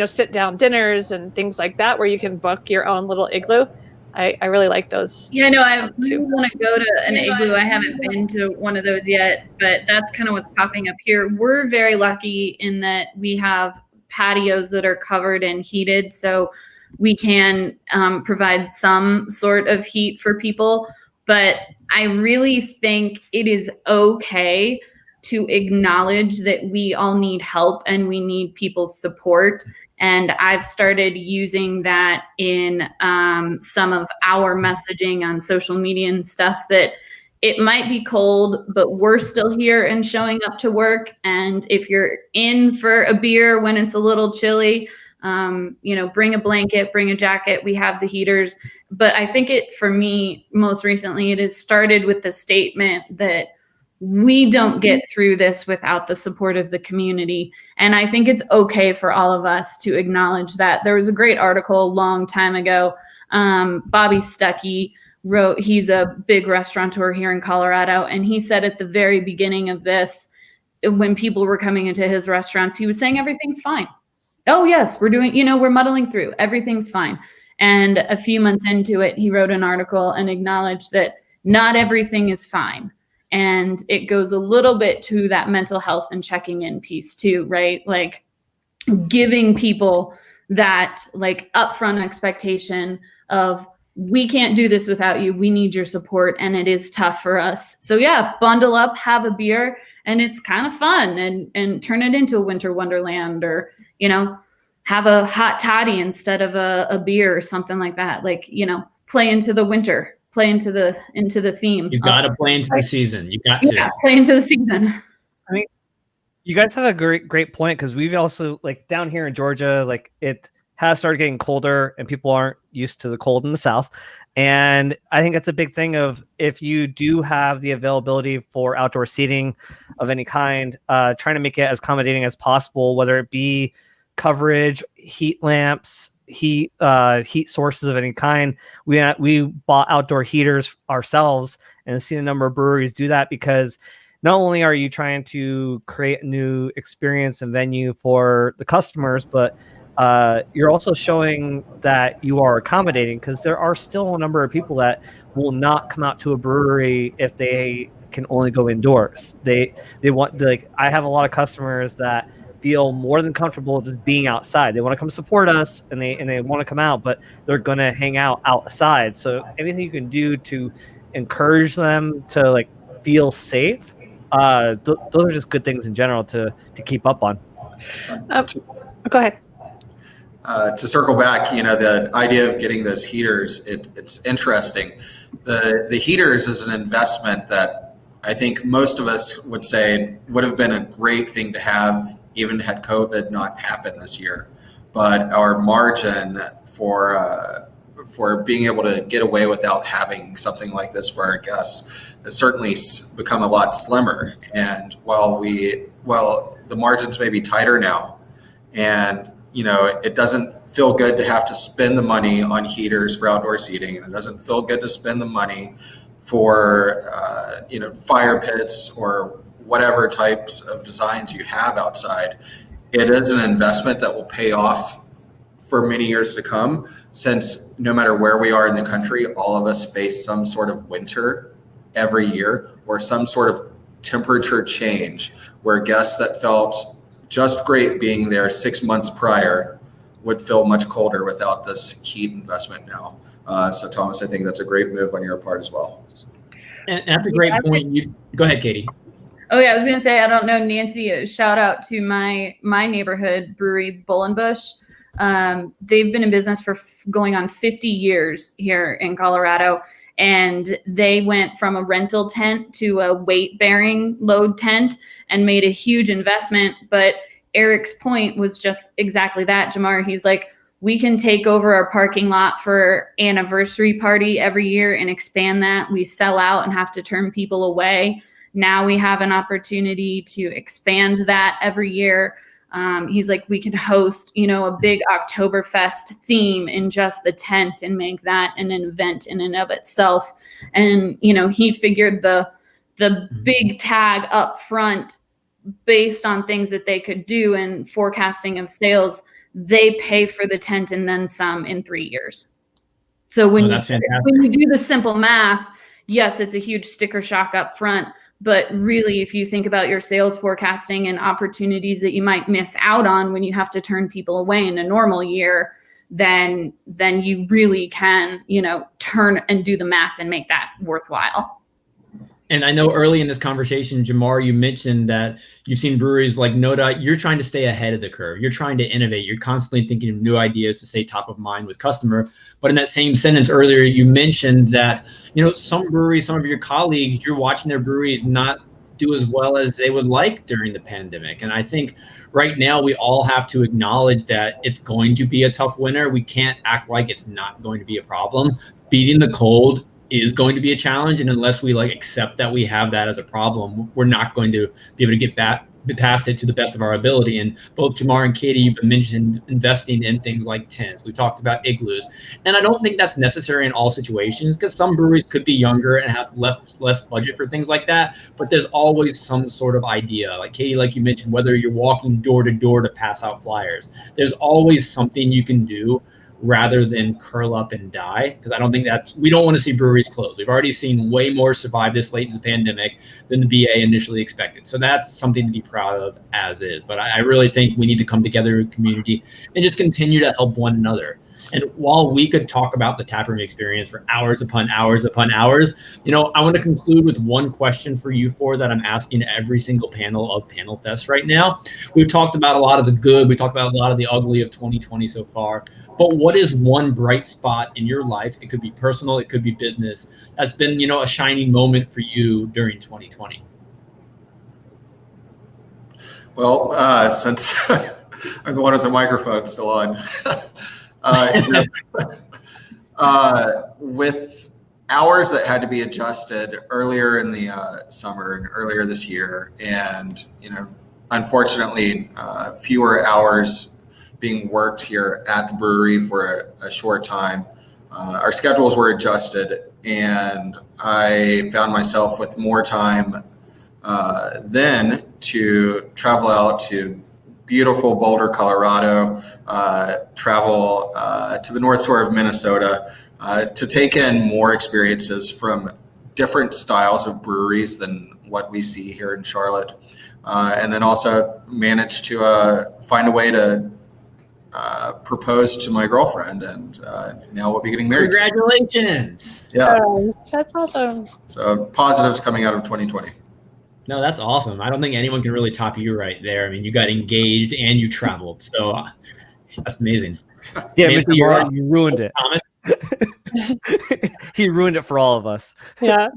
sit down dinners and things like that where you can book your own little igloo, I really like those. Yeah, no, I really want to go to an igloo. I haven't been to one of those yet, but that's kind of what's popping up here. We're very lucky in that we have patios that are covered and heated, so we can provide some sort of heat for people. But I really think it is okay to acknowledge that we all need help and we need people's support. And I've started using that in some of our messaging on social media and stuff, that it might be cold, but we're still here and showing up to work. And if you're in for a beer when it's a little chilly, bring a blanket, bring a jacket. We have the heaters. But I think for me, most recently, it has started with the statement that we don't get through this without the support of the community. And I think it's okay for all of us to acknowledge that. There was a great article a long time ago. Bobby Stuckey wrote, he's a big restaurateur here in Colorado. And he said at the very beginning of this, when people were coming into his restaurants, he was saying, everything's fine. Oh yes, we're doing, we're muddling through, everything's fine. And a few months into it, he wrote an article and acknowledged that not everything is fine. And it goes a little bit to that mental health and checking in piece too, right? Like giving people that like upfront expectation of, we can't do this without you. We need your support. And it is tough for us. So yeah, bundle up, have a beer, and it's kind of fun, and turn it into a winter wonderland, or, have a hot toddy instead of a beer or something like that. Like, play into the winter. Play into the theme. You got to play into the season. You got to. Yeah, play into the season. I mean, you guys have a great point, because we've also, like, down here in Georgia, like, it has started getting colder and people aren't used to the cold in the South. And I think that's a big thing of, if you do have the availability for outdoor seating of any kind, trying to make it as accommodating as possible, whether it be coverage, heat lamps, heat sources of any kind. We bought outdoor heaters ourselves, and seen a number of breweries do that, because not only are you trying to create a new experience and venue for the customers, but you're also showing that you are accommodating, because there are still a number of people that will not come out to a brewery if they can only go indoors. They want, like, I have a lot of customers that feel more than comfortable just being outside. They want to come support us, and they want to come out, but they're going to hang out outside. So anything you can do to encourage them to, like, feel safe, those are just good things in general to keep up on. Go ahead. To circle back, the idea of getting those heaters, it's interesting. The heaters is an investment that I think most of us would say would have been a great thing to have, even had COVID not happened this year. But our margin for being able to get away without having something like this for our guests has certainly become a lot slimmer. And while the margins may be tighter now, and it doesn't feel good to have to spend the money on heaters for outdoor seating, and it doesn't feel good to spend the money for fire pits or whatever types of designs you have outside. It is an investment that will pay off for many years to come, since no matter where we are in the country, all of us face some sort of winter every year, or some sort of temperature change where guests that felt just great being there 6 months prior would feel much colder without this heat investment now. So Thomas, I think that's a great move on your part as well. And that's a great point. You go ahead, Katie. Oh yeah, I was gonna say, I don't know, Nancy, shout out to my neighborhood brewery, Bullenbush. They've been in business for going on 50 years here in Colorado, and they went from a rental tent to a weight-bearing load tent and made a huge investment. But Eric's point was just exactly that, Jamar. He's like, we can take over our parking lot for anniversary party every year and expand that. We sell out and have to turn people away. Now we have an opportunity to expand that every year. He's like, we can host, a big Oktoberfest theme in just the tent and make that an event in and of itself. And, he figured the big tag up front based on things that they could do and forecasting of sales, they pay for the tent and then some in 3 years. So when you do the simple math, yes, it's a huge sticker shock up front. But really, if you think about your sales forecasting and opportunities that you might miss out on when you have to turn people away in a normal year, then you really can, turn and do the math and make that worthwhile. And I know early in this conversation, Jamar, you mentioned that you've seen breweries like NoDa. You're trying to stay ahead of the curve. You're trying to innovate. You're constantly thinking of new ideas to stay top of mind with customer. But in that same sentence earlier, you mentioned that, some breweries, some of your colleagues, you're watching their breweries not do as well as they would like during the pandemic. And I think right now we all have to acknowledge that it's going to be a tough winter. We can't act like it's not going to be a problem. Beating the cold is going to be a challenge, and unless we accept that we have that as a problem, we're not going to be able to get past it to the best of our ability. And both Jamar and Katie, you've mentioned investing in things like tents. We talked about igloos, and I don't think that's necessary in all situations, because some breweries could be younger and have less budget for things like that. But there's always some sort of idea, like Katie, like you mentioned, whether you're walking door to door to pass out flyers, there's always something you can do rather than curl up and die, because I don't think we don't want to see breweries close. We've already seen way more survive this late in the pandemic than the BA initially expected. So that's something to be proud of as is. But I really think we need to come together in community and just continue to help one another. And while we could talk about the taproom experience for hours upon hours upon hours, I want to conclude with one question for you four that I'm asking every single panel of Panel Fest right now. We've talked about a lot of the good. We talked about a lot of the ugly of 2020 so far. But what is one bright spot in your life? It could be personal, it could be business. That's been, a shining moment for you during 2020. Well, since I'm the one with the microphone still on. With hours that had to be adjusted earlier in the summer and earlier this year, and unfortunately fewer hours being worked here at the brewery for a short time, our schedules were adjusted, and I found myself with more time then to travel out to beautiful Boulder, Colorado, travel to the North Shore of Minnesota to take in more experiences from different styles of breweries than what we see here in Charlotte. And then also manage to find a way to propose to my girlfriend, and now we'll be getting married. Congratulations. Yeah. That's awesome. So positives coming out of 2020. No, that's awesome. I don't think anyone can really top you right there. I mean, you got engaged and you traveled, so that's amazing. Yeah, Nancy, you ruined it. Thomas? He ruined it for all of us. Yeah.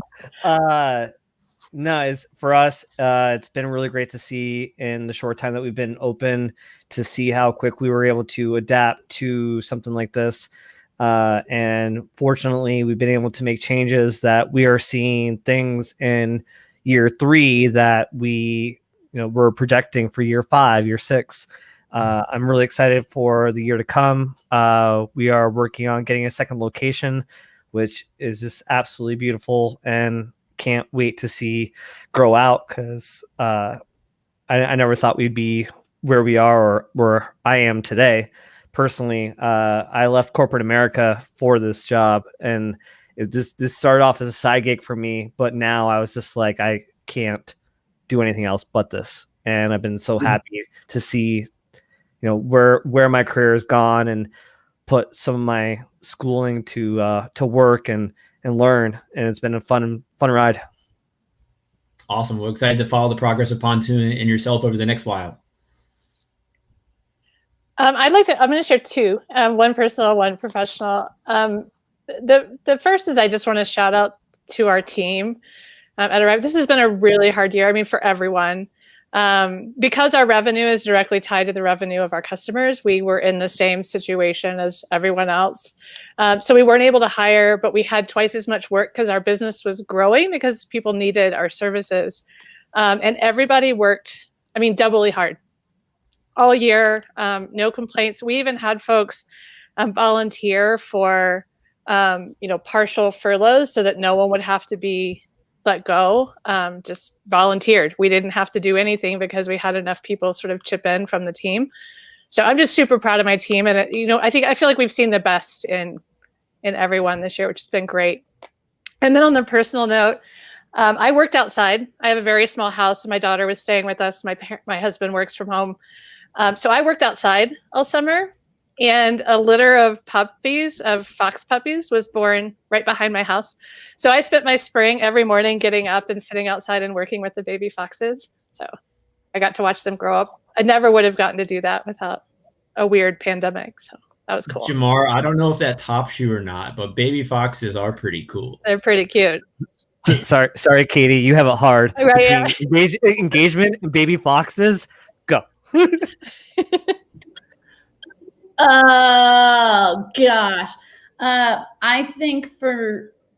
No, it's for us. It's been really great to see in the short time that we've been open, to see how quick we were able to adapt to something like this. And fortunately, we've been able to make changes that we are seeing things in year 3 that we, we're projecting for year 5, year 6. I'm really excited for the year to come. We are working on getting a second location, which is just absolutely beautiful, and can't wait to see grow out, because I never thought we'd be where we are or where I am today. Personally, I left corporate America for this job, and this started off as a side gig for me, but now I was just like, I can't do anything else but this. And I've been so happy to see, where my career has gone and put some of my schooling to work and learn. And it's been a fun ride. Awesome. We're excited to follow the progress of Pontoon and yourself over the next while. I'm going to share two, one personal, one professional. The first is I just want to shout out to our team at Arryved. This has been a really hard year. I mean, for everyone. Because our revenue is directly tied to the revenue of our customers, we were in the same situation as everyone else. So we weren't able to hire, but we had twice as much work because our business was growing because people needed our services. And everybody worked, doubly hard all year, no complaints. We even had folks volunteer for, partial furloughs so that no one would have to be let go, just volunteered. We didn't have to do anything because we had enough people sort of chip in from the team. So I'm just super proud of my team. And, I feel like we've seen the best in everyone this year, which has been great. And then on the personal note, I worked outside. I have a very small house and my daughter was staying with us. My husband works from home. So I worked outside all summer, and a litter of fox puppies was born right behind my house. So I spent my spring every morning getting up and sitting outside and working with the baby foxes. So I got to watch them grow up. I never would have gotten to do that without a weird pandemic. So that was cool. Jamar, I don't know if that tops you or not, but baby foxes are pretty cool. They're pretty cute. Sorry, Katie, you have it hard. Right, Between engagement and baby foxes, go. Oh gosh. I think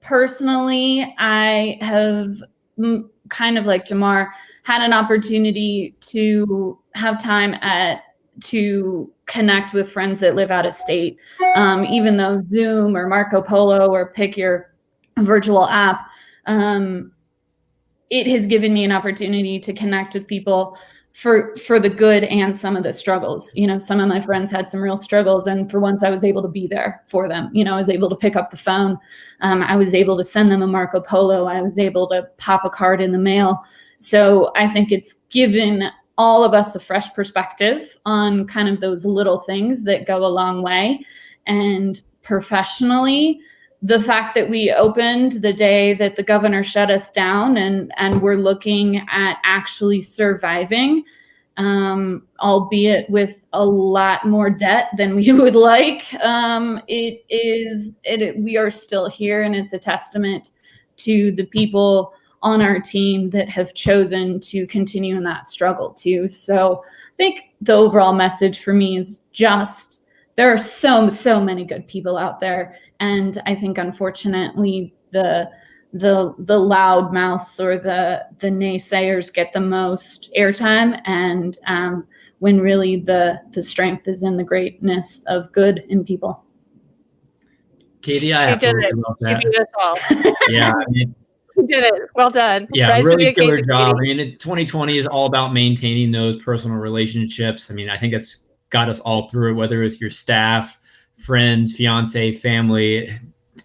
personally, I have kind of like Jamar had an opportunity to have time to connect with friends that live out of state. Even though Zoom or Marco Polo or pick your virtual app, it has given me an opportunity to connect with people for the good and some of the struggles. Some of my friends had some real struggles, and for once I was able to be there for them. I was able to pick up the phone. I was able to send them a Marco Polo. I was able to pop a card in the mail. So I think it's given all of us a fresh perspective on kind of those little things that go a long way. And professionally, the fact that we opened the day that the governor shut us down and we're looking at actually surviving, albeit with a lot more debt than we would like, we are still here, and it's a testament to the people on our team that have chosen to continue in that struggle too. So I think the overall message for me is just there are so many good people out there. And I think, unfortunately, the loud mouths or the naysayers get the most airtime, and when really the strength is in the greatness of good in people. Katie, I did it. She beat us all. Yeah, you did it. Well done. Yeah, Rise really killer occasion, job. Katie. 2020 is all about maintaining those personal relationships. I think it's got us all through it, whether it's your staff, friends, fiance, family.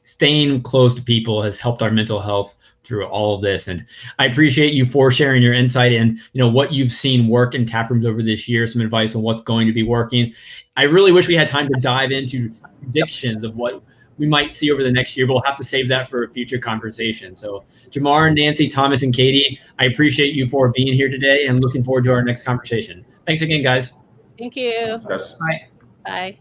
Staying close to people has helped our mental health through all of this. And I appreciate you for sharing your insight and what you've seen work in taprooms over this year, some advice on what's going to be working. I really wish we had time to dive into predictions of what we might see over the next year, but we'll have to save that for a future conversation. So Jamar, Nancy, Thomas, and Katie, I appreciate you for being here today and looking forward to our next conversation. Thanks again, guys. Thank you. Yes. Bye. Bye.